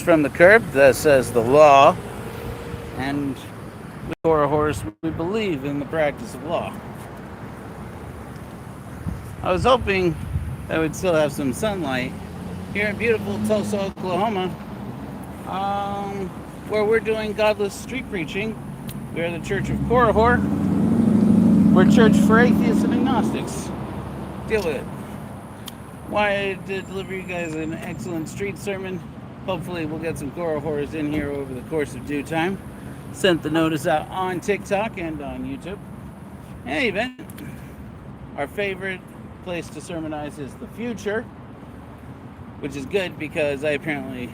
from the curb, that says the law, and we horrors, we believe in the practice of law. I was hoping I would still have some sunlight here in beautiful Tulsa, Oklahoma, where we're doing Godless Street Preaching. We are the Church of Korihor. We're a church for atheists and agnostics. Deal with it. Wanted to deliver you guys an excellent street sermon. Hopefully we'll get some Korihors in here over the course of due time. Sent the notice out on TikTok and on YouTube. In any event, our favorite place to sermonize is the future, which is good because I apparently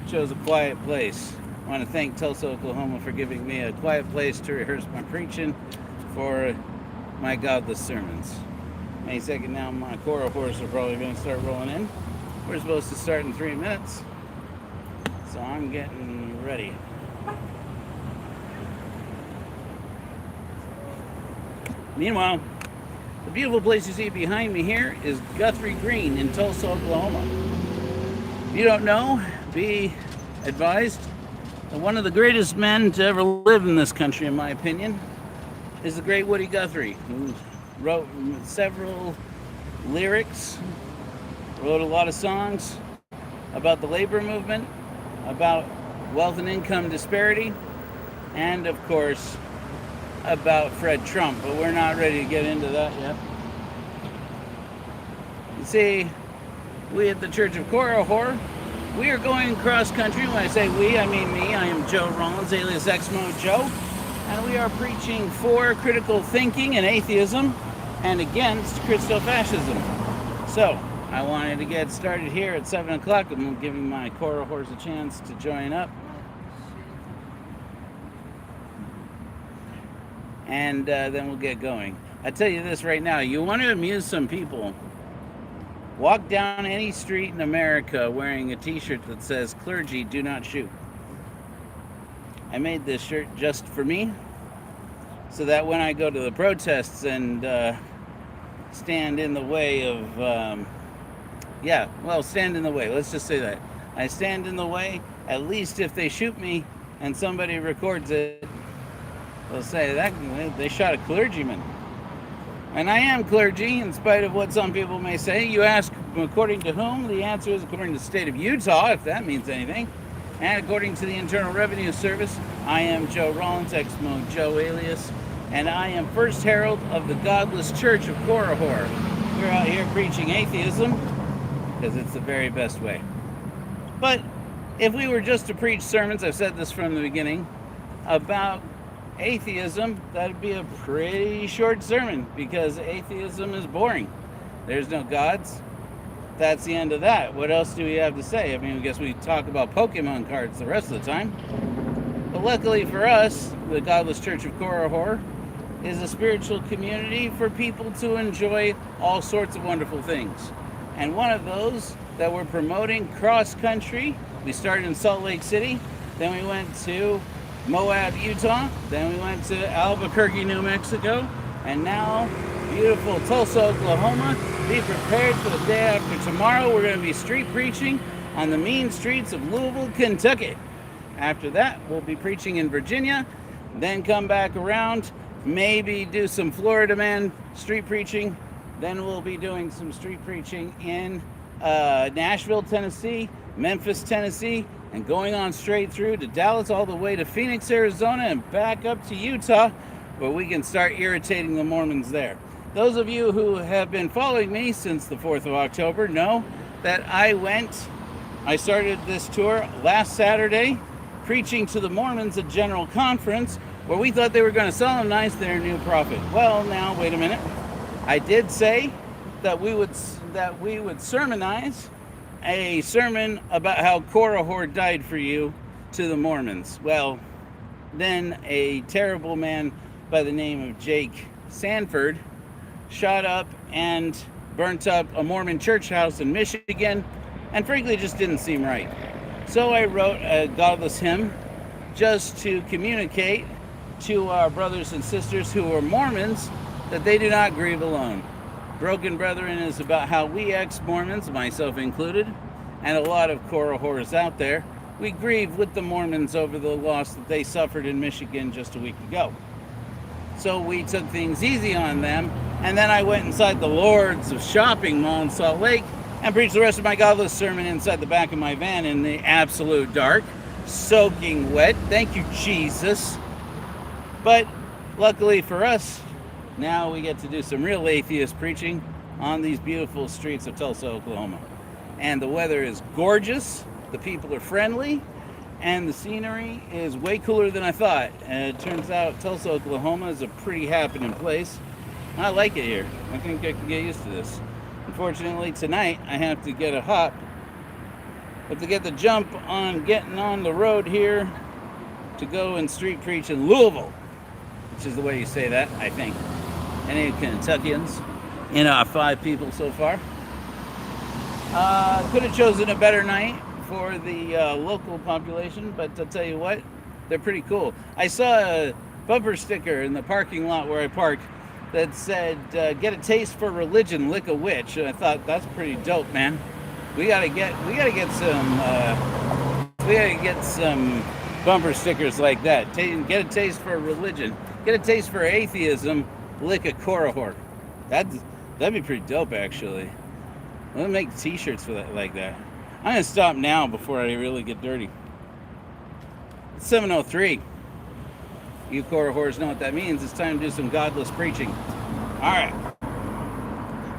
chose a quiet place. I want to thank Tulsa, Oklahoma for giving me a quiet place to rehearse my preaching for my godless sermons. Any second now, my Korihors are probably going to start rolling in. We're supposed to start in 3 minutes, so I'm getting ready. Meanwhile, the beautiful place you see behind me here is Guthrie Green in Tulsa, Oklahoma. If you don't know, be advised that one of the greatest men to ever live in this country, in my opinion, is the great Woody Guthrie, who wrote several lyrics, wrote a lot of songs about the labor movement, about wealth and income disparity, and of course, about Fred Trump, but we're not ready to get into that yet. You see, we at the Church of Korihor, we are going cross country. When I say we, I mean me. I am Joe Rawlins, alias Exmo Joe, and we are preaching for critical thinking and atheism and against Christo-fascism. So, I wanted to get started here at 7 o'clock. I'm giving my Korihors a chance to join up. And then we'll get going. I tell you this right now, you want to amuse some people, walk down any street in America wearing a t-shirt that says, "Clergy, do not shoot." I made this shirt just for me, so that when I go to the protests and stand in the way of, stand in the way, let's just say that. I stand in the way, at least if they shoot me and somebody records it, they'll say that they shot a clergyman. And I am clergy, in spite of what some people may say. You ask, according to whom? The answer is according to the state of Utah, if that means anything. And according to the Internal Revenue Service, I am Joe Rawlins, Exmo Joe alias, and I am First Herald of the Godless Church of Korihor. We're out here preaching atheism, because it's the very best way. But if we were just to preach sermons, I've said this from the beginning, about atheism, that'd be a pretty short sermon because atheism is boring. There's no gods. That's the end of that. What else do we have to say? I mean, I guess we talk about Pokemon cards the rest of the time. But luckily for us, the Godless Church of Korihor is a spiritual community for people to enjoy all sorts of wonderful things. And one of those that we're promoting cross country, we started in Salt Lake City, then we went to Moab, Utah, then we went to Albuquerque, New Mexico, and now beautiful Tulsa, Oklahoma. Be prepared for the day after tomorrow. We're going to be street preaching on the mean streets of Louisville, Kentucky. After that, we'll be preaching in Virginia, then come back around, maybe do some Florida man street preaching, then we'll be doing some street preaching in Nashville, Tennessee, Memphis, Tennessee, and going on straight through to Dallas, all the way to Phoenix, Arizona, and back up to Utah, where we can start irritating the Mormons there. Those of you who have been following me since the 4th of October know that I started this tour last Saturday, preaching to the Mormons at General Conference, where we thought they were going to solemnize their new prophet. Well, now, wait a minute. I did say that we would sermonize a sermon about how Korihor died for you to the Mormons. Well, then a terrible man by the name of Jake Sanford shot up and burnt up a Mormon church house in Michigan, and frankly just didn't seem right. So I wrote a godless hymn just to communicate to our brothers and sisters who are Mormons that they do not grieve alone. Broken Brethren is about how we ex-Mormons, myself included, and a lot of Korihors out there, we grieve with the Mormons over the loss that they suffered in Michigan just a week ago. So we took things easy on them, and then I went inside the Lord's Shopping Mall in Salt Lake and preached the rest of my Godless sermon inside the back of my van in the absolute dark, soaking wet. Thank you, Jesus. But luckily for us, now we get to do some real atheist preaching on these beautiful streets of Tulsa, Oklahoma. And the weather is gorgeous, the people are friendly, and the scenery is way cooler than I thought. And it turns out Tulsa, Oklahoma is a pretty happening place. I like it here. I think I can get used to this. Unfortunately, tonight I have to get a hop. I have to get the jump on getting on the road here to go and street preach in Louisville, which is the way you say that, I think. Any Kentuckians? 5 people so far. Could have chosen a better night for the local population, but I'll tell you what, they're pretty cool. I saw a bumper sticker in the parking lot where I parked that said, "Get a taste for religion, lick a witch." And I thought, that's pretty dope, man. We gotta get some bumper stickers like that. Get a taste for religion, get a taste for atheism, lick a Korihor. That'd be pretty dope, actually. Let me make t-shirts for that, like that. I'm gonna stop now before I really get dirty. It's 7:03. You Korihors know what that means. It's time to do some godless preaching. All right.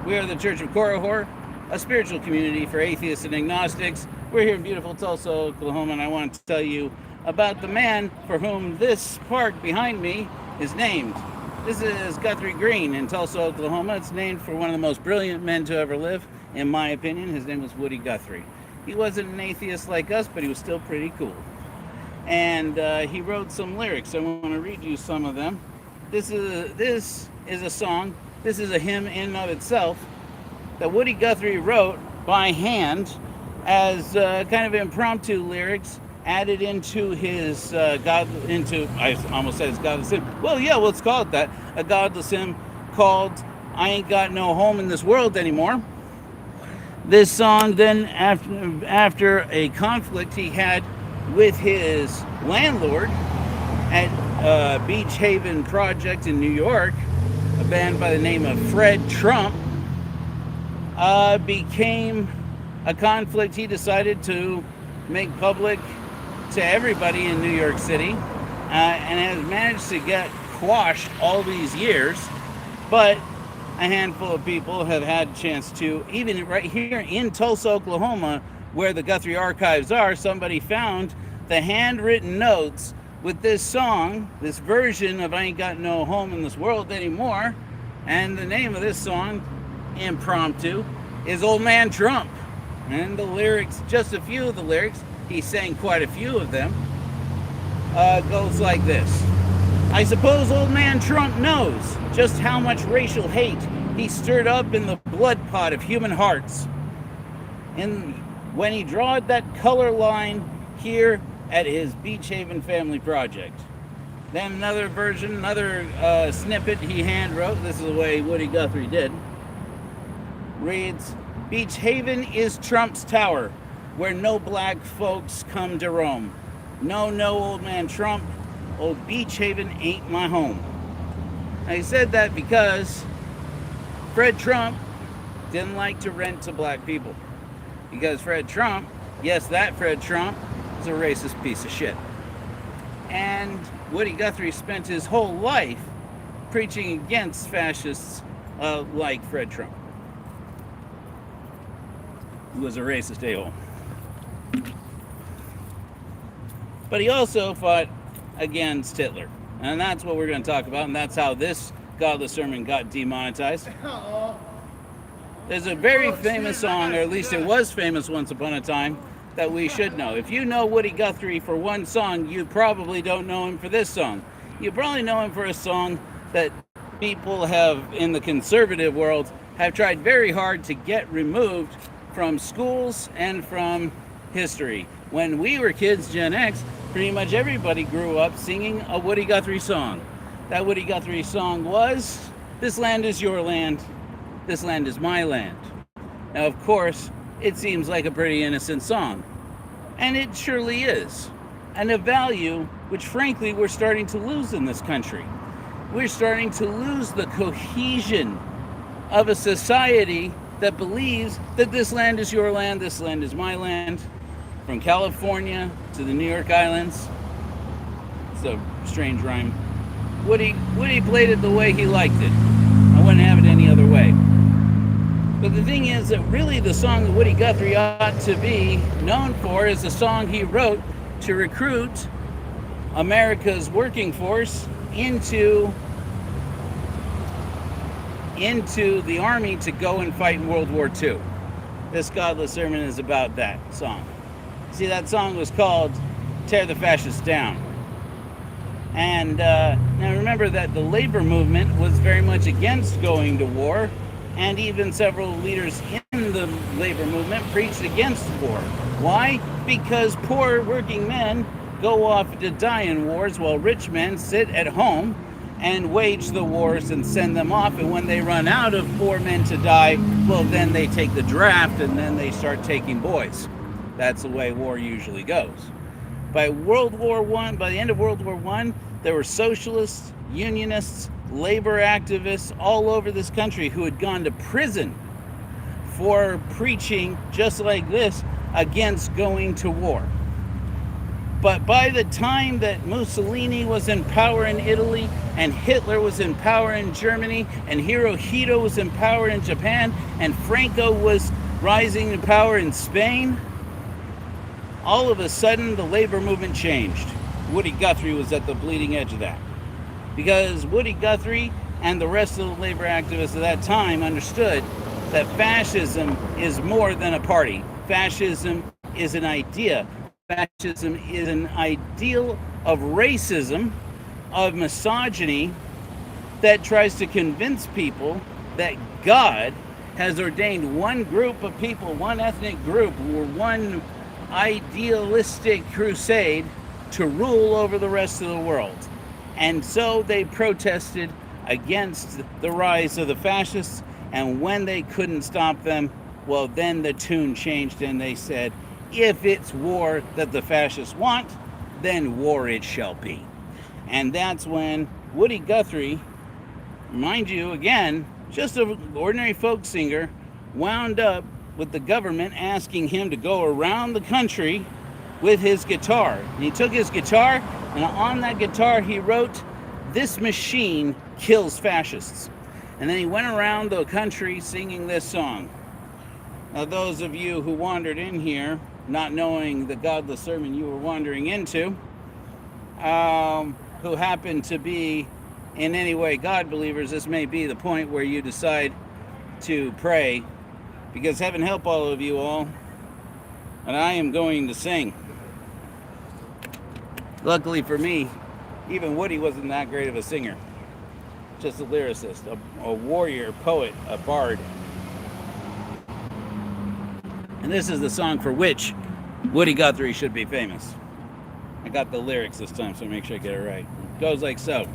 We are the Church of Korihor, a spiritual community for atheists and agnostics. We're here in beautiful Tulsa, Oklahoma, and I want to tell you about the man for whom this park behind me is named. This is Guthrie Green in Tulsa, Oklahoma. It's named for one of the most brilliant men to ever live, in my opinion. His name was Woody Guthrie. He wasn't an atheist like us, but he was still pretty cool. And he wrote some lyrics. I want to read you some of them. This is a song. This is a hymn in and of itself that Woody Guthrie wrote by hand as kind of impromptu lyrics added into his I almost said his godless hymn. Well, yeah, let's call it that. A godless hymn called "I Ain't Got No Home in This World Anymore." This song then, after a conflict he had with his landlord at Beach Haven Project in New York, a band by the name of Fred Trump, became a conflict he decided to make public to everybody in New York City, and has managed to get quashed all these years, but a handful of people have had a chance to, even right here in Tulsa, Oklahoma, where the Guthrie archives are, somebody found the handwritten notes with this song, this version of "I Ain't Got No Home in This World Anymore," and the name of this song, impromptu, is "Old Man Trump." And the lyrics, just a few of the lyrics, he sang quite a few of them, goes like this. "I suppose old man Trump knows just how much racial hate he stirred up in the blood pot of human hearts. And when he drawed that color line here at his Beach Haven family project." Then another version, another snippet he hand wrote, this is the way Woody Guthrie did, reads, "Beach Haven is Trump's tower, where no black folks come to roam. No, old man Trump, old Beach Haven ain't my home." Now he said that because Fred Trump didn't like to rent to black people. Because Fred Trump, yes, that Fred Trump, is a racist piece of shit. And Woody Guthrie spent his whole life preaching against fascists like Fred Trump, who was a racist a-hole. But he also fought against Hitler. And that's what we're going to talk about, and that's how this godless sermon got demonetized. There's a very famous song, or at least it was famous once upon a time, that we should know. If you know Woody Guthrie for one song, you probably don't know him for this song. You probably know him for a song that people have, in the conservative world, have tried very hard to get removed from schools and from history. When we were kids, Gen X, pretty much everybody grew up singing a Woody Guthrie song. That Woody Guthrie song was, "This land is your land, this land is my land." Now, of course, it seems like a pretty innocent song. And it surely is. And a value which, frankly, we're starting to lose in this country. We're starting to lose the cohesion of a society that believes that this land is your land, this land is my land, from California to the New York Islands. It's a strange rhyme. Woody played it the way he liked it. I wouldn't have it any other way. But the thing is that really the song that Woody Guthrie ought to be known for is a song he wrote to recruit America's working force into the army to go and fight in World War II. This Godless Sermon is about that song. See, that song was called Tear the Fascists Down. And now remember that the labor movement was very much against going to war, and even several leaders in the labor movement preached against war. Why? Because poor working men go off to die in wars while rich men sit at home and wage the wars and send them off. And when they run out of poor men to die, well, then they take the draft and then they start taking boys. That's the way war usually goes. By the end of World War I, there were socialists, unionists, labor activists all over this country who had gone to prison for preaching just like this against going to war. But by the time that Mussolini was in power in Italy, and Hitler was in power in Germany, and Hirohito was in power in Japan, and Franco was rising to power in Spain, all of a sudden the labor movement changed. Woody Guthrie was at the bleeding edge of that. Because Woody Guthrie and the rest of the labor activists at that time understood that fascism is more than a party. Fascism is an idea. Fascism is an ideal of racism, of misogyny, that tries to convince people that God has ordained one group of people, one ethnic group, or one idealistic crusade to rule over the rest of the world. And so they protested against the rise of the fascists, and when they couldn't stop them, well, then the tune changed and they said, if it's war that the fascists want, then war it shall be. And that's when Woody Guthrie, mind you, again, just an ordinary folk singer, wound up with the government asking him to go around the country with his guitar. And he took his guitar, and on that guitar he wrote, "This machine kills fascists." And then he went around the country singing this song. Now those of you who wandered in here, not knowing the godless sermon you were wandering into, who happen to be in any way God believers, this may be the point where you decide to pray, because heaven help all of you all, and I am going to sing. Luckily for me, even Woody wasn't that great of a singer. Just a lyricist, a warrior, poet, a bard. And this is the song for which Woody Guthrie should be famous. I got the lyrics this time, so make sure I get it right. It goes like so.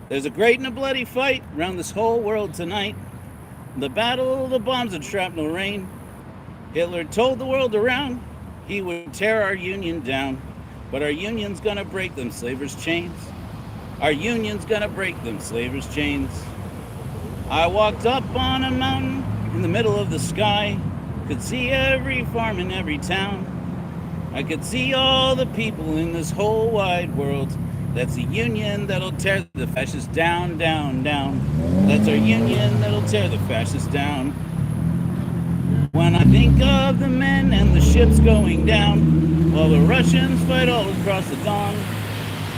There's a great and a bloody fight around this whole world tonight. The battle of the bombs and shrapnel rain. Hitler told the world around he would tear our union down. But our union's gonna break them slavers' chains. Our union's gonna break them slavers' chains. I walked up on a mountain in the middle of the sky. Could see every farm in every town. I could see all the people in this whole wide world. That's the union that'll tear the fascists down, down, down. That's our union that'll tear the fascists down. When I think of the men and the ships going down, while the Russians fight all across the dawn,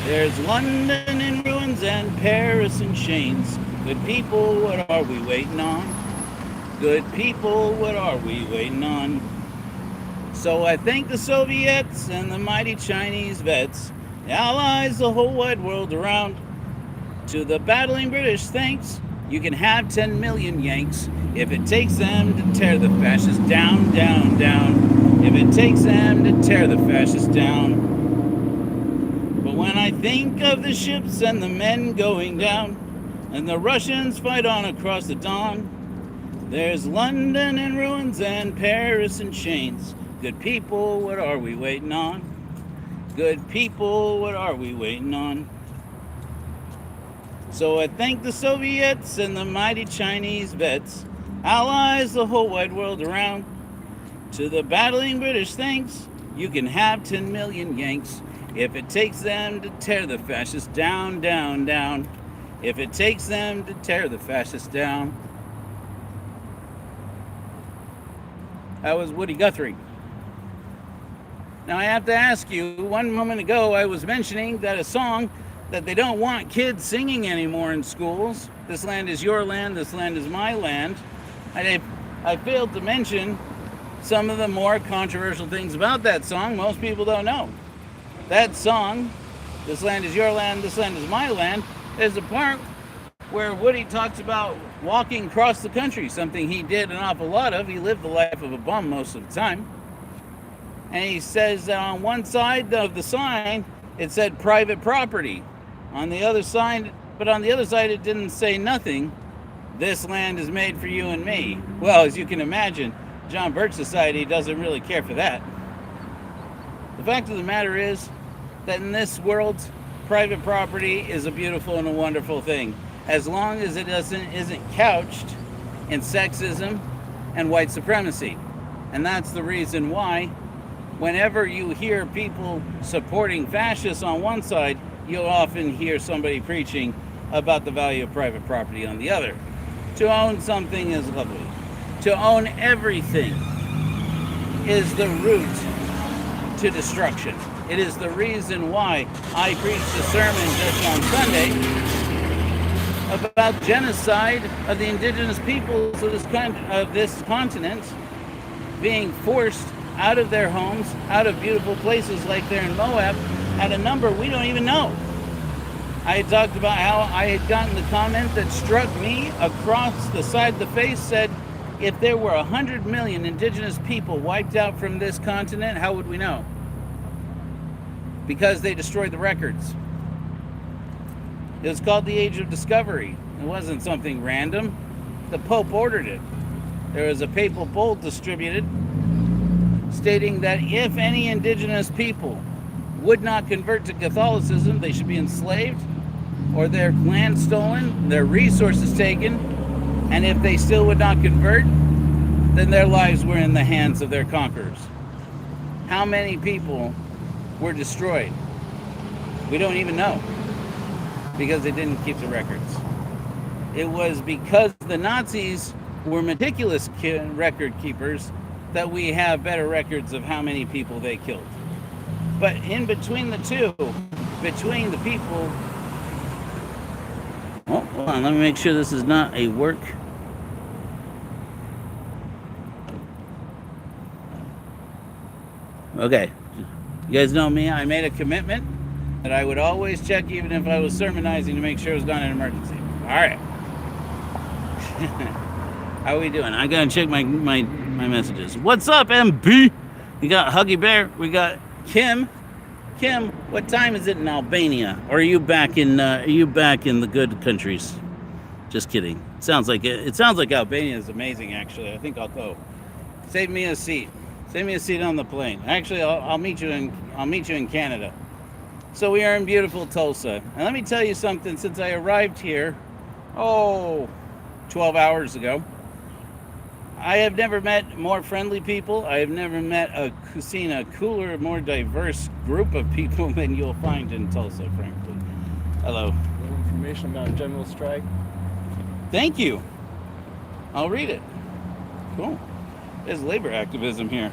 there's London in ruins and Paris in chains. Good people, what are we waiting on? Good people, what are we waiting on? So I thank the Soviets and the mighty Chinese vets, the Allies, the whole wide world around. To the battling British, thanks. You can have 10 million Yanks if it takes them to tear the fascists down, down, down. If it takes them to tear the fascists down. But when I think of the ships and the men going down, and the Russians fight on across the dawn, There's London in ruins and Paris in chains. Good people, what are we waiting on? Good people, what are we waiting on? So I thank the Soviets and the mighty Chinese vets, allies the whole wide world around. To the battling British thanks, you can have 10 million Yanks if it takes them to tear the fascists down, down, down. If it takes them to tear the fascists down. That was Woody Guthrie. Now I have to ask you, one moment ago I was mentioning that a song that they don't want kids singing anymore in schools, This Land Is Your Land, This Land Is My Land. I failed to mention some of the more controversial things about that song most people don't know. That song, This Land Is Your Land, This Land Is My Land, is a part where Woody talks about walking across the country, something he did an awful lot of. He lived the life of a bum most of the time. And he says that on one side of the sign, it said private property. On the other side, it didn't say nothing. This land is made for you and me. Well, as you can imagine, John Birch Society doesn't really care for that. The fact of the matter is that in this world, private property is a beautiful and a wonderful thing, as long as it isn't couched in sexism and white supremacy. And that's the reason why whenever you hear people supporting fascists on one side, you'll often hear somebody preaching about the value of private property on the other. To own something is lovely. To own everything is the route to destruction. It is the reason why I preached a sermon just on Sunday about genocide of the indigenous peoples of this continent being forced out of their homes, out of beautiful places like there in Moab, at a number we don't even know. I had talked about how I had gotten the comment that struck me across the side of the face, said, if there were 100 million indigenous people wiped out from this continent, how would we know? Because they destroyed the records. It was called the Age of Discovery. It wasn't something random. The Pope ordered it. There was a papal bull distributed stating that if any indigenous people would not convert to Catholicism, they should be enslaved or their land stolen, their resources taken, and if they still would not convert, then their lives were in the hands of their conquerors. How many people were destroyed? We don't even know, because they didn't keep the records. It was because the Nazis were meticulous record keepers that we have better records of how many people they killed. But in between the two, between the people... Oh, hold on, let me make sure this is not a work. Okay, you guys know me. I made a commitment that I would always check, even if I was sermonizing, to make sure it was not an emergency. All right. How are we doing? I gotta check my messages. What's up, MB? We got Huggy Bear. We got Kim. Kim, what time is it in Albania? Or are you back in the good countries? Just kidding. Sounds like Albania is amazing. Actually, I think I'll go. Save me a seat. Save me a seat on the plane. Actually, I'll meet you in Canada. So we are in beautiful Tulsa. And let me tell you something. Since I arrived here, 12 hours ago, I have never met more friendly people. I have never seen a cooler, more diverse group of people than you'll find in Tulsa, frankly. Hello. Information about general strike. Thank you. I'll read it. Cool. There's labor activism here.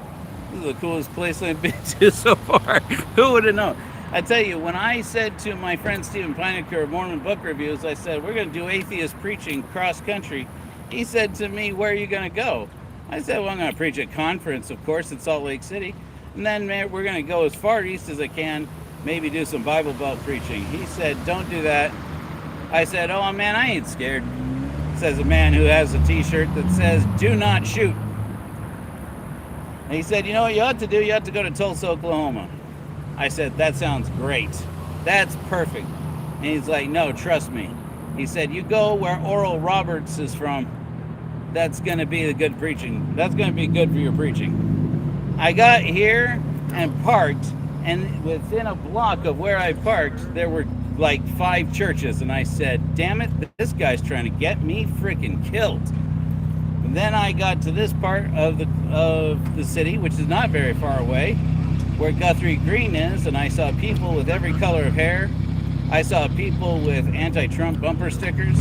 This is the coolest place I've been to so far. Who would have known? I tell you, when I said to my friend Stephen Pinecker of Mormon Book Reviews, I said, we're going to do atheist preaching cross-country. He said to me, where are you going to go? I said, well, I'm going to preach at conference, of course, in Salt Lake City. And then we're going to go as far east as I can, maybe do some Bible Belt preaching. He said, don't do that. I said, oh, man, I ain't scared. Says a man who has a t-shirt that says, do not shoot. And he said, you know what you ought to do? You ought to go to Tulsa, Oklahoma. I said, that sounds great. That's perfect. And he's like, no, trust me. He said, you go where Oral Roberts is from. that's going to be the good preaching. That's going to be good for your preaching. I got here and parked, and within a block of where I parked, there were like 5 churches, and I said, damn it, this guy's trying to get me freaking killed. And then I got to this part of the city, which is not very far away, where Guthrie Green is, and I saw people with every color of hair. I saw people with anti-Trump bumper stickers.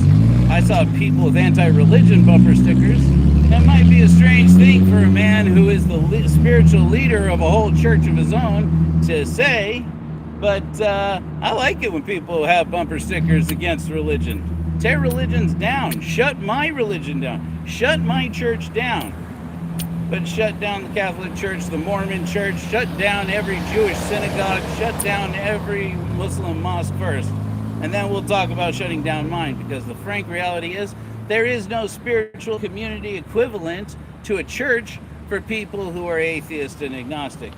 I saw people with anti-religion bumper stickers. That might be a strange thing for a man who is the spiritual leader of a whole church of his own to say, but I like it when people have bumper stickers against religion. Tear religions down. Shut my religion down. Shut my church down. But shut down the Catholic Church, the Mormon Church, shut down every Jewish synagogue, shut down every Muslim mosque first. And then we'll talk about shutting down mine, because the frank reality is there is no spiritual community equivalent to a church for people who are atheist and agnostic.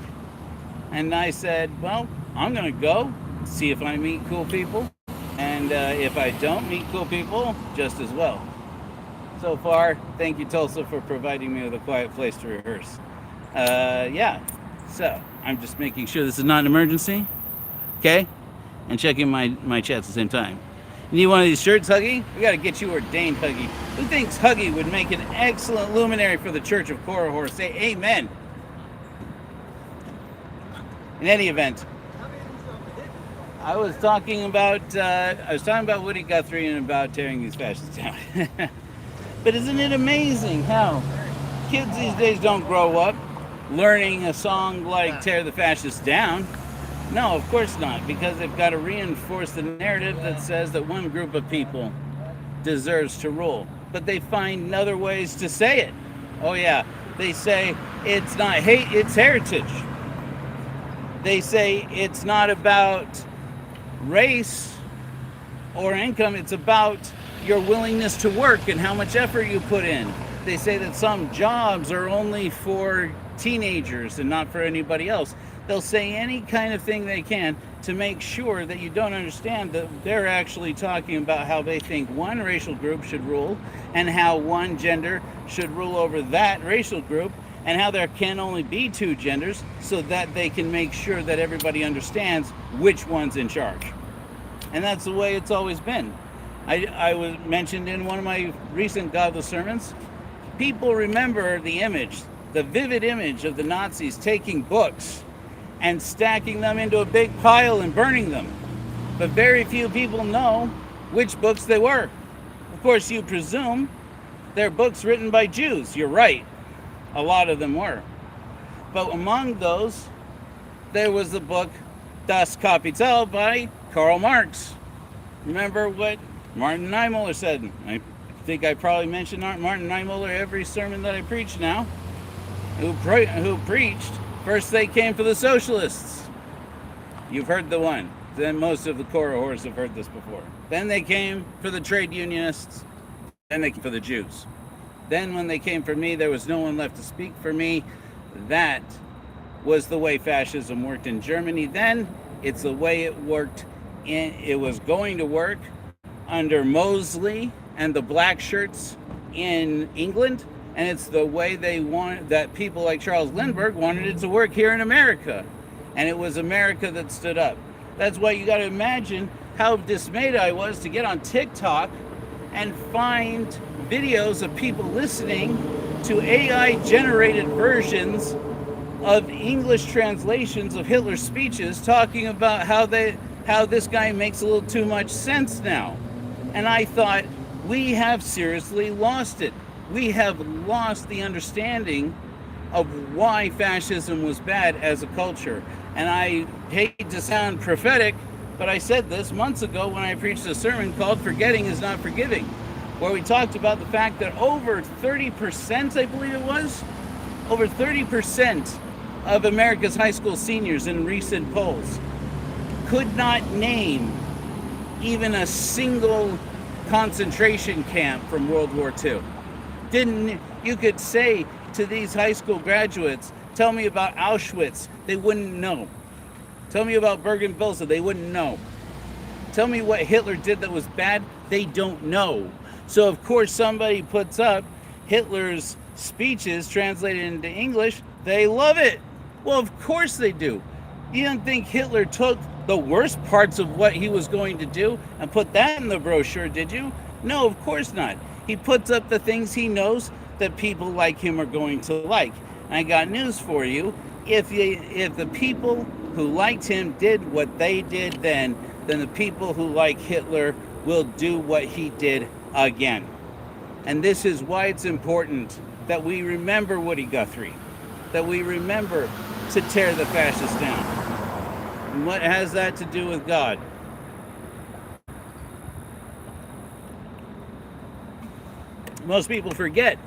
And I said, well, I'm going to go see if I meet cool people. And if I don't meet cool people, just as well. So far, thank you, Tulsa, for providing me with a quiet place to rehearse. Yeah, so I'm just making sure this is not an emergency, okay? And checking my chat at the same time. You need one of these shirts, Huggy? We gotta get you ordained, Huggy. Who thinks Huggy would make an excellent luminary for the Church of Korihor? Say amen. In any event, I was talking about Woody Guthrie and about tearing these fascists down. But isn't it amazing how kids these days don't grow up learning a song like Tear the Fascists Down? No, of course not, because they've got to reinforce the narrative that says that one group of people deserves to rule. But they find other ways to say it. Oh yeah, they say it's not hate, it's heritage. They say it's not about race or income, it's about your willingness to work and how much effort you put in. They say that some jobs are only for teenagers and not for anybody else. They'll say any kind of thing they can to make sure that you don't understand that they're actually talking about how they think one racial group should rule and how one gender should rule over that racial group, and how there can only be 2 genders so that they can make sure that everybody understands which one's in charge. And that's the way it's always been. I was mentioned in one of my recent Godless sermons. People remember the image, the vivid image of the Nazis taking books and stacking them into a big pile and burning them. But very few people know which books they were. Of course, you presume they're books written by Jews. You're right. A lot of them were. But among those, there was the book Das Kapital by Karl Marx. Remember what Martin Niemöller said? I think I probably mentioned Martin Niemöller every sermon that I preach now. Who preached, first they came for the socialists. You've heard the one. Then most of the Korihors have heard this before. Then they came for the trade unionists. Then they came for the Jews. Then when they came for me, there was no one left to speak for me. That was the way fascism worked in Germany then. It's the way it worked it was going to work under Mosley and the black shirts in England, and it's the way they wanted, that people like Charles Lindbergh wanted it to work here in America, and it was America that stood up. That's why you got to imagine how dismayed I was to get on TikTok and find videos of people listening to AI generated versions of English translations of Hitler's speeches talking about how this guy makes a little too much sense now. And I thought, we have seriously lost it. We have lost the understanding of why fascism was bad as a culture. And I hate to sound prophetic, but I said this months ago when I preached a sermon called Forgetting is Not Forgiving, where we talked about the fact that over 30%, I believe it was, over 30% of America's high school seniors in recent polls could not name even a single concentration camp from World War II. You could say to these high school graduates, tell me about Auschwitz, they wouldn't know. Tell me about Bergen-Belsen, they wouldn't know. Tell me what Hitler did that was bad, they don't know. So of course somebody puts up Hitler's speeches translated into English, they love it. Well, of course they do. You don't think Hitler took the worst parts of what he was going to do and put that in the brochure, did you? No, of course not. He puts up the things he knows that people like him are going to like. And I got news for you. If the people who liked him did what they did then the people who like Hitler will do what he did again. And this is why it's important that we remember Woody Guthrie, that we remember to tear the fascists down. And what has that to do with God? Most people forget.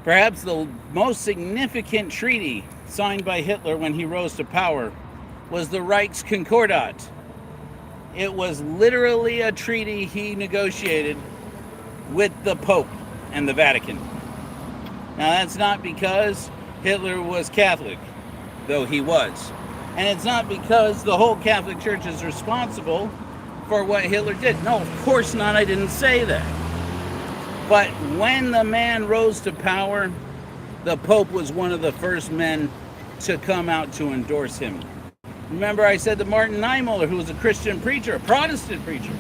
Perhaps the most significant treaty signed by Hitler when he rose to power was the Reichskonkordat. It was literally a treaty he negotiated with the Pope and the Vatican. Now that's not because Hitler was Catholic, though he was. And it's not because the whole Catholic Church is responsible for what Hitler did. No, of course not, I didn't say that. But when the man rose to power, the Pope was one of the first men to come out to endorse him. Remember I said that Martin Niemöller, who was a Christian preacher, a Protestant preacher,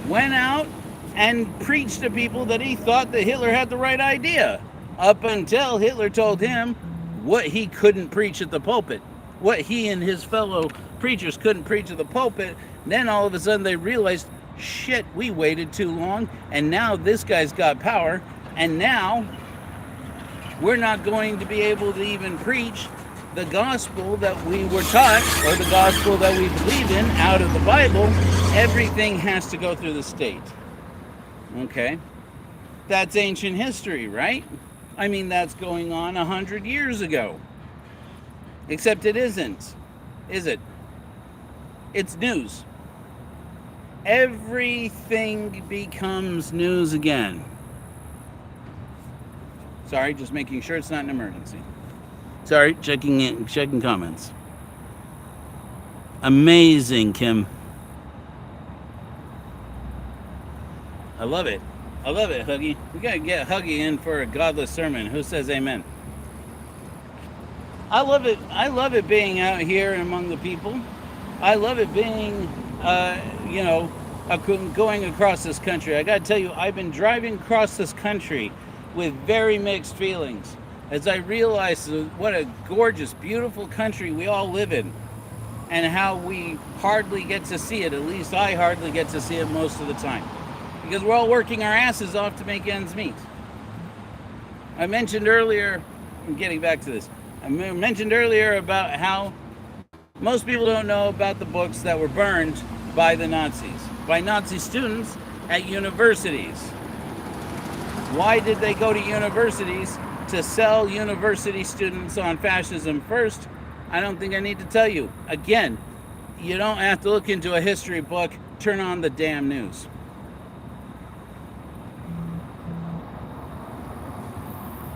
went out and preached to people that he thought that Hitler had the right idea, up until Hitler told him what he couldn't preach at the pulpit, what he and his fellow preachers couldn't preach at the pulpit. Then all of a sudden they realized, shit, we waited too long, and now this guy's got power, and now we're not going to be able to even preach the gospel that we were taught, or the gospel that we believe in out of the Bible. Everything has to go through the state. Okay? That's ancient history, right? I mean, that's going on 100 years ago. Except it isn't, is it? It's news. Everything becomes news again. Sorry, just making sure it's not an emergency. Sorry, checking comments. Amazing, Kim. I love it. I love it, Huggy. We gotta get Huggy in for a godless sermon. Who says amen? I love it. I love it being out here among the people. I love it being, going across this country. I gotta tell you, I've been driving across this country with very mixed feelings as I realize what a gorgeous, beautiful country we all live in, and how we hardly get to see it. At least I hardly get to see it most of the time, because we're all working our asses off to make ends meet. I mentioned earlier, I'm getting back to this, I mentioned earlier about how most people don't know about the books that were burned by the Nazis, by Nazi students at universities. Why did they go to universities to sell university students on fascism first? I don't think I need to tell you. Again, you don't have to look into a history book. Turn on the damn news.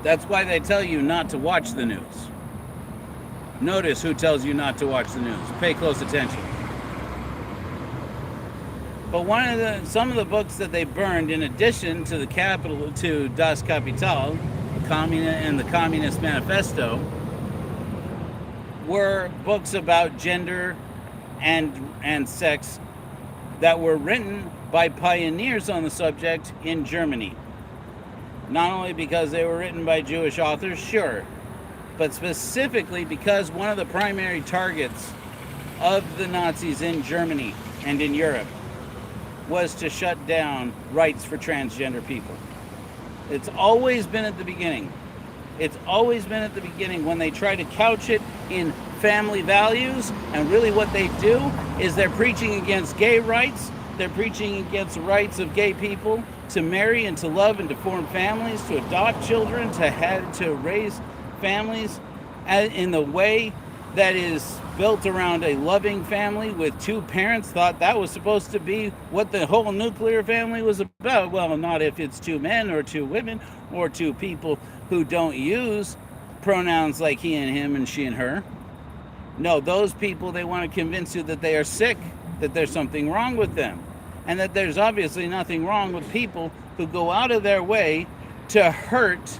That's why they tell you not to watch the news. Notice who tells you not to watch the news. Pay close attention. But some of the books that they burned, in addition to to Das Kapital, and the Communist Manifesto, were books about gender and sex that were written by pioneers on the subject in Germany. Not only because they were written by Jewish authors, sure, but specifically because one of the primary targets of the Nazis in Germany and in Europe was to shut down rights for transgender people. It's always been at the beginning. It's always been at the beginning when they try to couch it in family values, and really what they do is they're preaching against gay rights. They're preaching against the rights of gay people to marry and to love and to form families, to adopt children, to raise families in the way that is built around a loving family with two parents. Thought that was supposed to be what the whole nuclear family was about. Well, not if it's two men or two women or two people who don't use pronouns like he and him and she and her. No, those people, they want to convince you that they are sick, that there's something wrong with them, and that there's obviously nothing wrong with people who go out of their way to hurt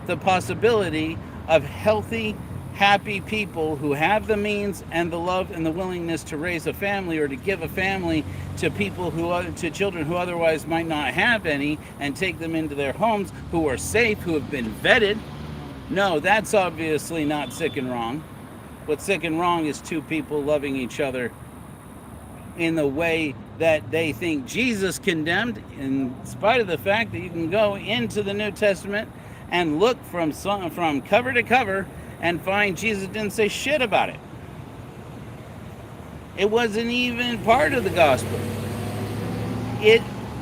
the possibility of healthy, happy people who have the means and the love and the willingness to raise a family or to give a family to people to children who otherwise might not have any, and take them into their homes, who are safe, who have been vetted. No, that's obviously not sick and wrong. What's sick and wrong is two people loving each other in the way that they think Jesus condemned, in spite of the fact that you can go into the New Testament and look from cover to cover and find Jesus didn't say shit about it. It wasn't even part of the gospel.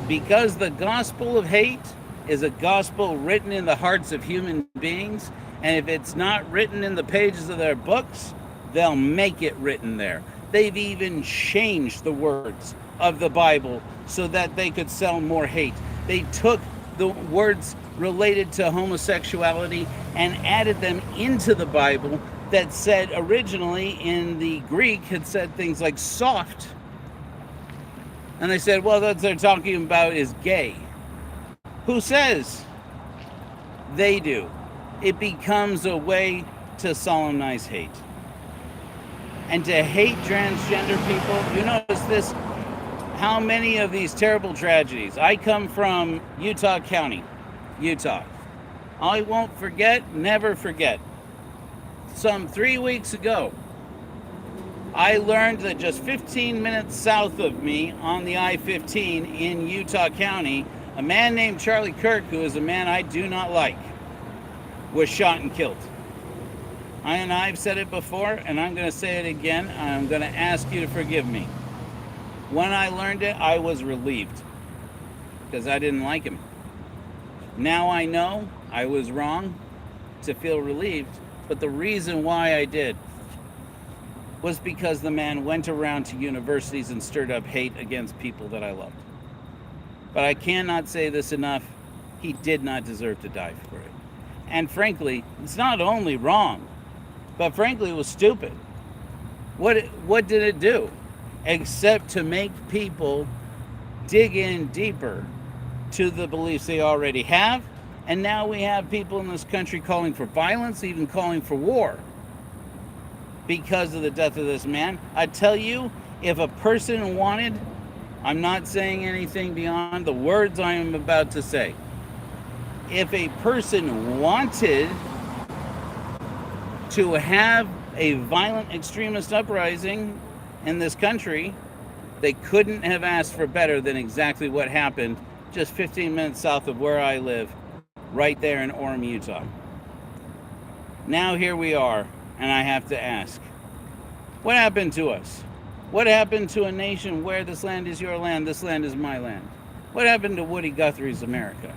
Because the gospel of hate is a gospel written in the hearts of human beings, and if it's not written in the pages of their books, they'll make it written there. They've even changed the words of the Bible so that they could sell more hate. They took the words related to homosexuality and added them into the Bible that said originally in the Greek had said things like soft. And they said, well, what they're talking about is gay. Who says? They do. It becomes a way to solemnize hate. And to hate transgender people, you notice this, how many of these terrible tragedies. I come from Utah County, Utah. I won't forget, never forget. Some 3 weeks ago, I learned that just 15 minutes south of me on the I-15 in Utah County, a man named Charlie Kirk, who is a man I do not like, was shot and killed. And I've said it before, and I'm going to say it again. I'm going to ask you to forgive me. When I learned it, I was relieved because I didn't like him. Now I know I was wrong to feel relieved, but the reason why I did was because the man went around to universities and stirred up hate against people that I loved. But I cannot say this enough. He did not deserve to die for it. And frankly, it's not only wrong, but frankly, it was stupid. What did it do? Except to make people dig in deeper to the beliefs they already have. And now we have people in this country calling for violence, even calling for war, because of the death of this man. I tell you, if a person wanted, I'm not saying anything beyond the words I am about to say. If a person wanted to have a violent extremist uprising in this country, they couldn't have asked for better than exactly what happened just 15 minutes south of where I live, right there in Orem, Utah. Now here we are, and I have to ask, what happened to us? What happened to a nation where this land is your land, this land is my land? What happened to Woody Guthrie's America?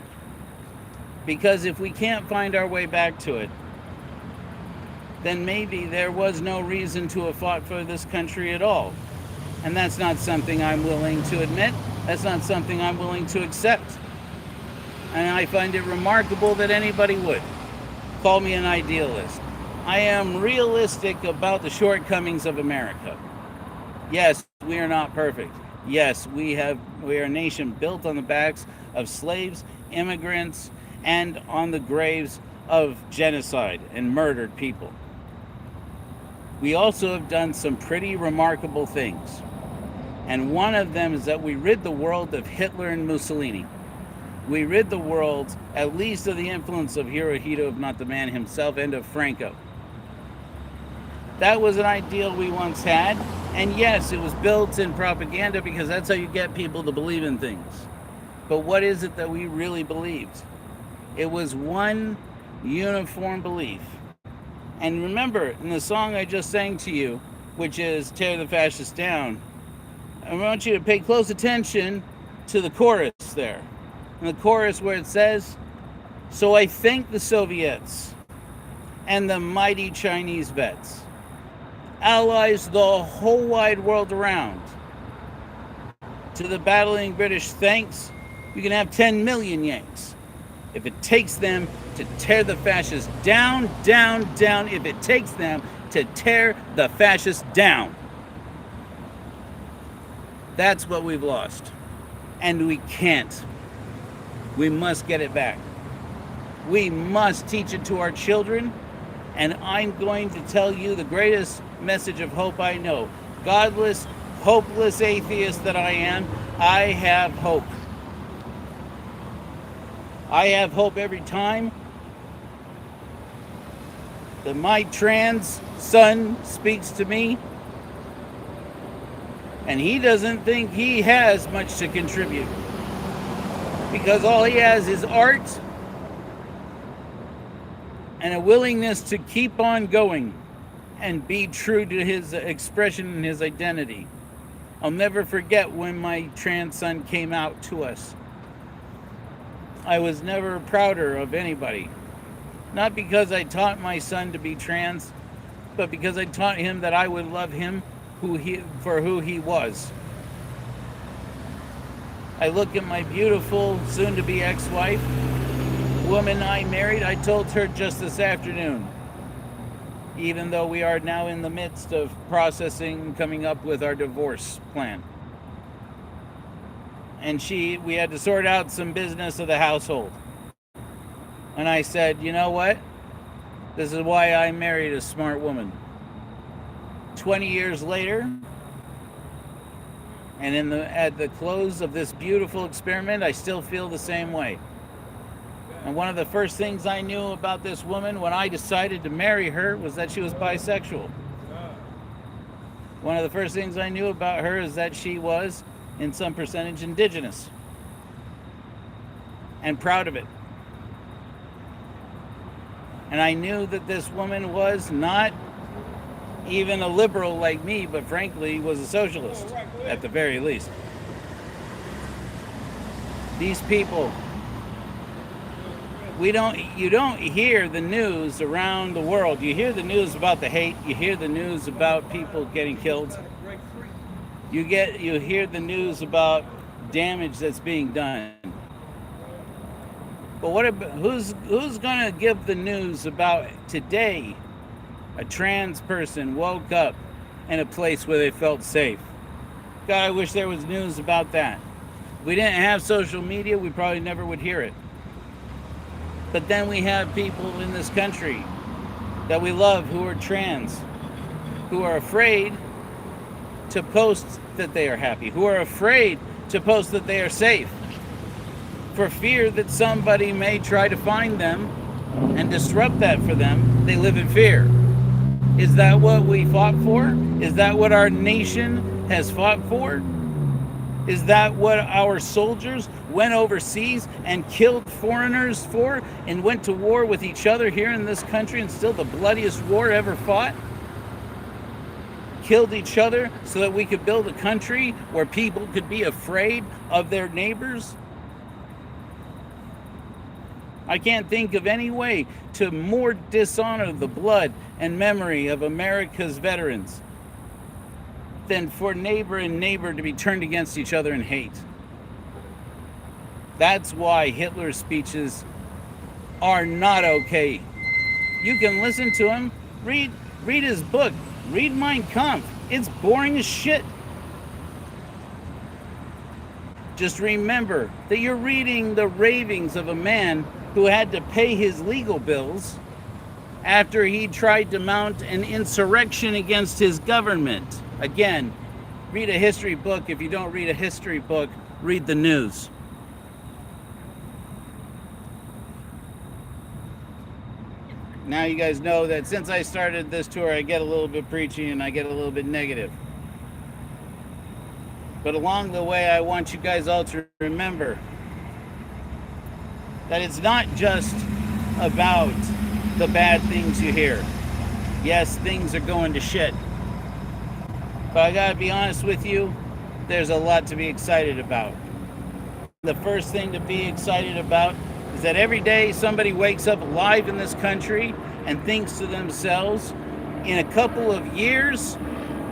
Because if we can't find our way back to it, then maybe there was no reason to have fought for this country at all. And that's not something I'm willing to admit. That's not something I'm willing to accept. And I find it remarkable that anybody would call me an idealist. I am realistic about the shortcomings of America. Yes, we are not perfect. Yes, we are a nation built on the backs of slaves, immigrants, and on the graves of genocide and murdered people. We also have done some pretty remarkable things. And one of them is that we rid the world of Hitler and Mussolini. We rid the world, at least of the influence of Hirohito, if not the man himself, and of Franco. That was an ideal we once had. And yes, it was built in propaganda because that's how you get people to believe in things. But what is it that we really believed? It was one uniform belief. And remember, in the song I just sang to you, which is Tear the Fascists Down, I want you to pay close attention to the chorus there. In the chorus where it says, "So I thank the Soviets and the mighty Chinese vets, allies the whole wide world around. To the battling British thanks, you can have 10 million Yanks. If it takes them to tear the fascists down, down, down, if it takes them to tear the fascists down." That's what we've lost. And we can't. We must get it back. We must teach it to our children. And I'm going to tell you the greatest message of hope I know. Godless, hopeless atheist that I am, I have hope. I have hope every time that my trans son speaks to me, and he doesn't think he has much to contribute, because all he has is art and a willingness to keep on going and be true to his expression and his identity. I'll never forget when my trans son came out to us. I was never prouder of anybody. Not because I taught my son to be trans, but because I taught him that I would love him for who he was. I look at my beautiful soon-to-be ex-wife, woman I married. I told her just this afternoon, even though we are now in the midst of processing, coming up with our divorce plan. And we had to sort out some business of the household. And I said, you know what? This is why I married a smart woman. 20 years later, and at the close of this beautiful experiment, I still feel the same way. And one of the first things I knew about this woman when I decided to marry her was that she was bisexual. One of the first things I knew about her is that she was, in some percentage, indigenous. And proud of it. And I knew that this woman was not even a liberal like me, but frankly was a socialist, at the very least. These people, you don't hear the news around the world. You hear the news about the hate. You hear the news about people getting killed. You hear the news about damage that's being done. But who's going to give the news about today? A trans person woke up in a place where they felt safe. God, I wish there was news about that. If we didn't have social media, we probably never would hear it. But then we have people in this country that we love who are trans, who are afraid to post that they are happy, who are afraid to post that they are safe, for fear that somebody may try to find them and disrupt that for them. They live in fear. Is that what we fought for? Is that what our nation has fought for? Is that what our soldiers went overseas and killed foreigners for and went to war with each other here in this country, and still the bloodiest war ever fought? Killed each other so that we could build a country where people could be afraid of their neighbors? I can't think of any way to more dishonor the blood and memory of America's veterans than for neighbor and neighbor to be turned against each other in hate. That's why Hitler's speeches are not okay. You can listen to him, read his book, read Mein Kampf. It's boring as shit. Just remember that you're reading the ravings of a man who had to pay his legal bills after he tried to mount an insurrection against his government. Again, read a history book. If you don't read a history book, read the news. Now you guys know that since I started this tour, I get a little bit preachy and I get a little bit negative. But along the way, I want you guys all to remember that it's not just about the bad things you hear. Yes, things are going to shit. But I gotta be honest with you, there's a lot to be excited about. The first thing to be excited about is that every day somebody wakes up alive in this country and thinks to themselves, in a couple of years,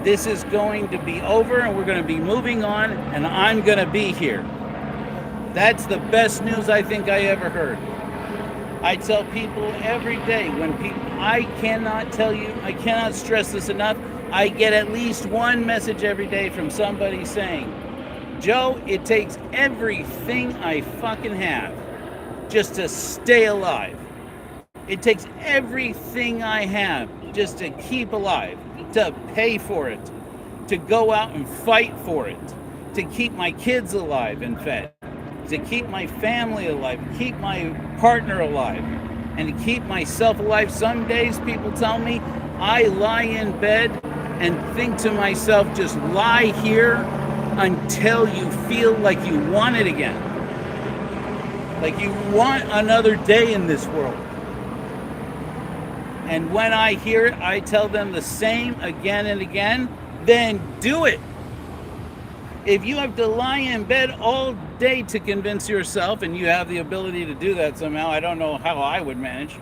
this is going to be over and we're going to be moving on and I'm going to be here. That's the best news I think I ever heard. I tell people every day I cannot stress this enough. I get at least one message every day from somebody saying, Joe, it takes everything I fucking have just to stay alive. It takes everything I have just to keep alive, to pay for it, to go out and fight for it, to keep my kids alive and fed, to keep my family alive, keep my partner alive, and to keep myself alive. Some days people tell me I lie in bed and think to myself, just lie here until you feel like you want it again. Like you want another day in this world. And when I hear it, I tell them the same again and again, then do it. If you have to lie in bed all day to convince yourself, and you have the ability to do that somehow, I don't know how I would manage,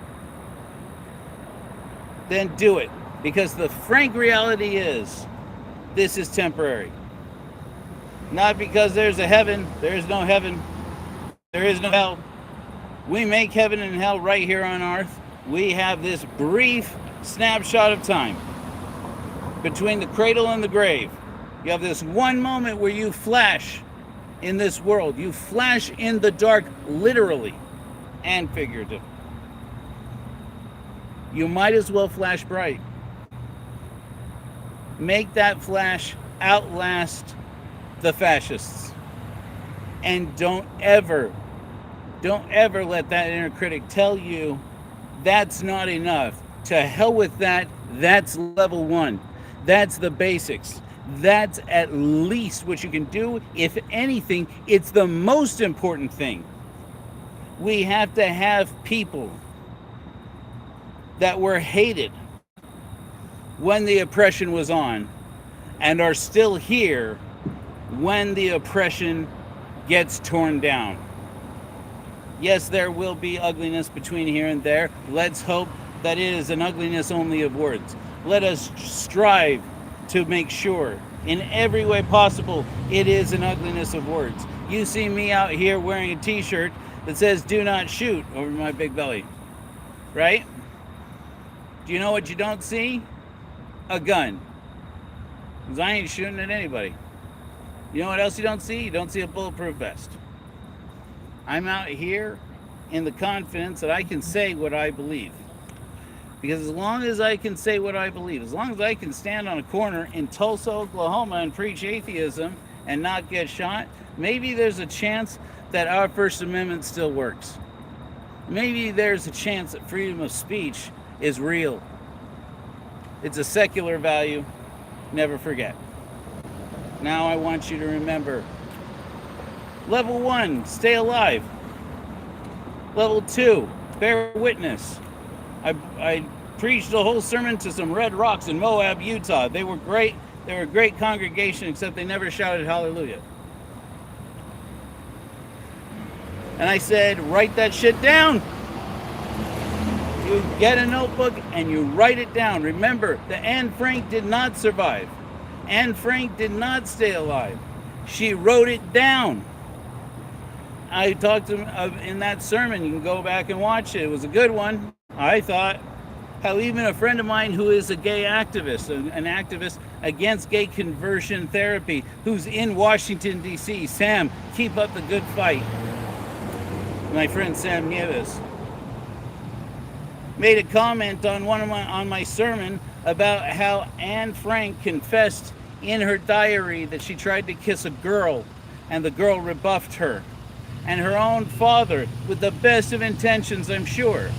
then do it. Because the frank reality is, this is temporary. Not because there's a heaven, there is no heaven, there is no hell. We make heaven and hell right here on earth. We have this brief snapshot of time between the cradle and the grave. You have this one moment where you flash in this world. You flash in the dark, literally and figuratively. You might as well flash bright. Make that flash outlast the fascists. And don't ever let that inner critic tell you that's not enough. To hell with that. That's level 1. That's the basics. That's at least what you can do. If anything, it's the most important thing. We have to have people that were hated when the oppression was on and are still here when the oppression gets torn down. Yes, there will be ugliness between here and there. Let's hope that it is an ugliness only of words. Let us strive to make sure in every way possible it is an ugliness of words. You see me out here wearing a t-shirt that says "Do not shoot" over my big belly, right? Do you know what you don't see? A gun. Because I ain't shooting at anybody. You know what else you don't see? You don't see a bulletproof vest. I'm out here in the confidence that I can say what I believe. Because as long as I can say what I believe, as long as I can stand on a corner in Tulsa, Oklahoma and preach atheism and not get shot, maybe there's a chance that our First Amendment still works. Maybe there's a chance that freedom of speech is real. It's a secular value. Never forget. Now I want you to remember. Level 1, stay alive. Level 2, bear witness. I preached a whole sermon to some red rocks in Moab, Utah. They were great. They were a great congregation, except they never shouted hallelujah. And I said, write that shit down. You get a notebook and you write it down. Remember that Anne Frank did not survive. Anne Frank did not stay alive. She wrote it down. I talked to him in that sermon. You can go back and watch it. It was a good one, I thought. How even a friend of mine who is a gay activist, an activist against gay conversion therapy, who's in Washington, D.C., Sam, keep up the good fight. My friend Sam Nieves made a comment on my sermon about how Anne Frank confessed in her diary that she tried to kiss a girl and the girl rebuffed her. And her own father, with the best of intentions, I'm sure,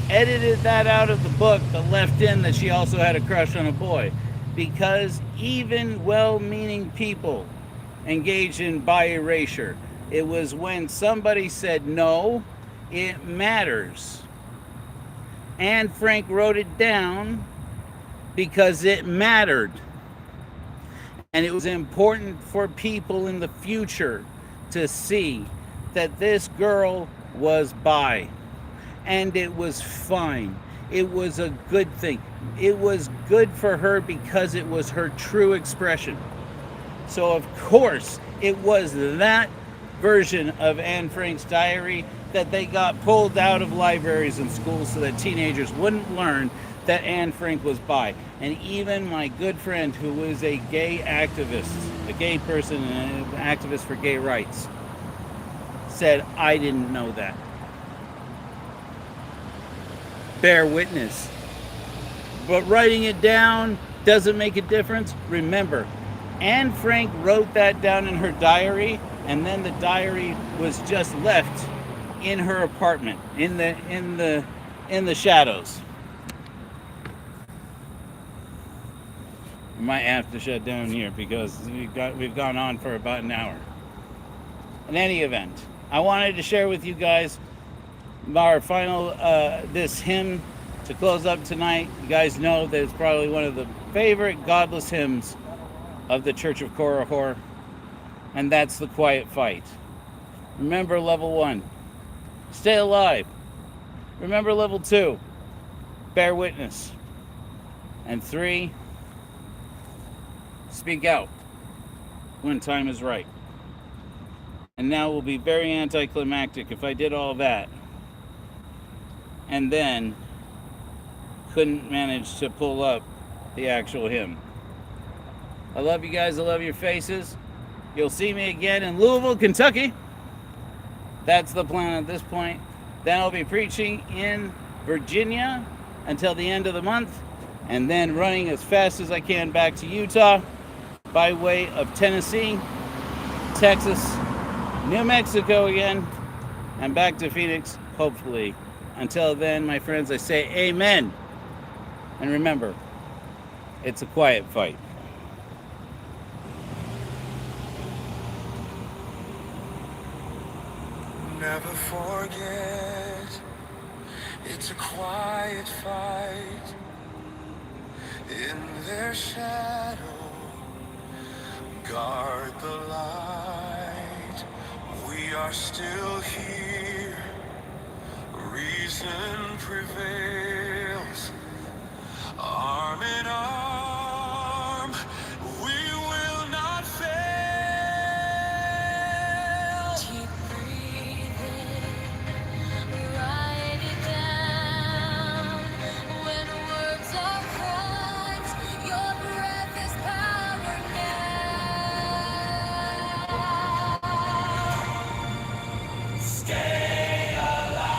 edited that out of the book but left in that she also had a crush on a boy. Because even well-meaning people engage in bi-erasure. It was when somebody said, no, it matters. Anne Frank wrote it down because it mattered. And it was important for people in the future to see that this girl was bi. And it was fine. It was a good thing. It was good for her because it was her true expression. So of course, it was that version of Anne Frank's diary that they got pulled out of libraries and schools so that teenagers wouldn't learn that Anne Frank was bi. And even my good friend who was a gay activist, a gay person and an activist for gay rights, said, I didn't know that. bear witness. But writing it down doesn't make a difference. Remember, Anne Frank wrote that down in her diary, and then the diary was just left in her apartment, in the shadows. We might have to shut down here because we've gone on for about an hour. In any event, I wanted to share with you guys our final this hymn to close up tonight. You guys know that it's probably one of the favorite godless hymns of the Church of Korihor, and that's The Quiet Fight. Remember level 1, stay alive. Remember level 2, bear witness. And 3, speak out when time is right. And now it will be very anticlimactic if I did all that and then couldn't manage to pull up the actual hymn. I love you guys. I love your faces. You'll see me again in Louisville, Kentucky. That's the plan at this point. Then I'll be preaching in Virginia until the end of the month, and then running as fast as I can back to Utah by way of Tennessee, Texas, New Mexico again, and back to Phoenix, hopefully. Until then, my friends, I say amen. And remember, it's a quiet fight. Never forget, it's a quiet fight. In their shadow, guard the light. We are still here, reason prevails. Arm in arm, we will not fail. Keep breathing, write it down. When words are crimes, your breath is power now. Stay alive.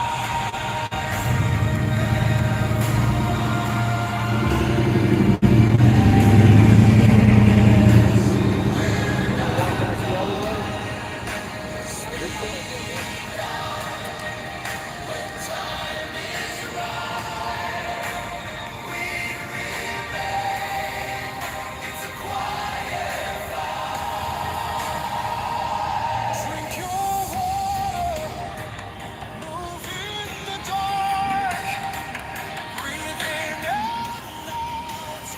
Drink your water, move in the dark, breathe in out,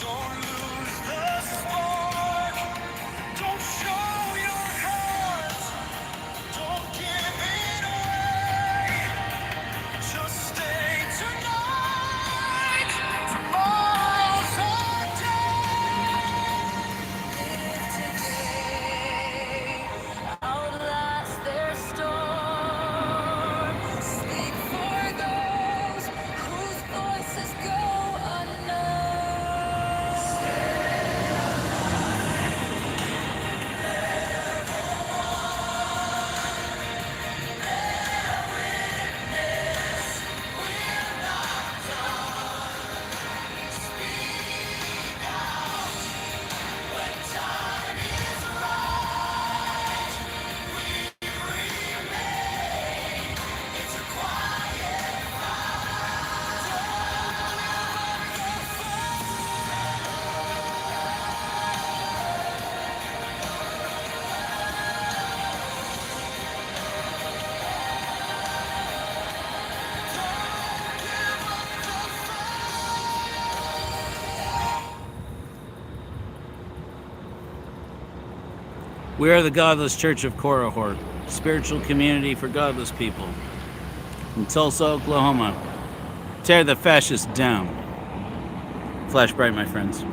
don't lose the spark, don't show your heart, don't give it away, just stay tonight, tomorrow's our day. Live today, outlast their storm. Speak for those whose voices go unknown. We are the Godless Church of Korihor, spiritual community for godless people. In Tulsa, Oklahoma. Tear the fascists down. Flash bright, my friends.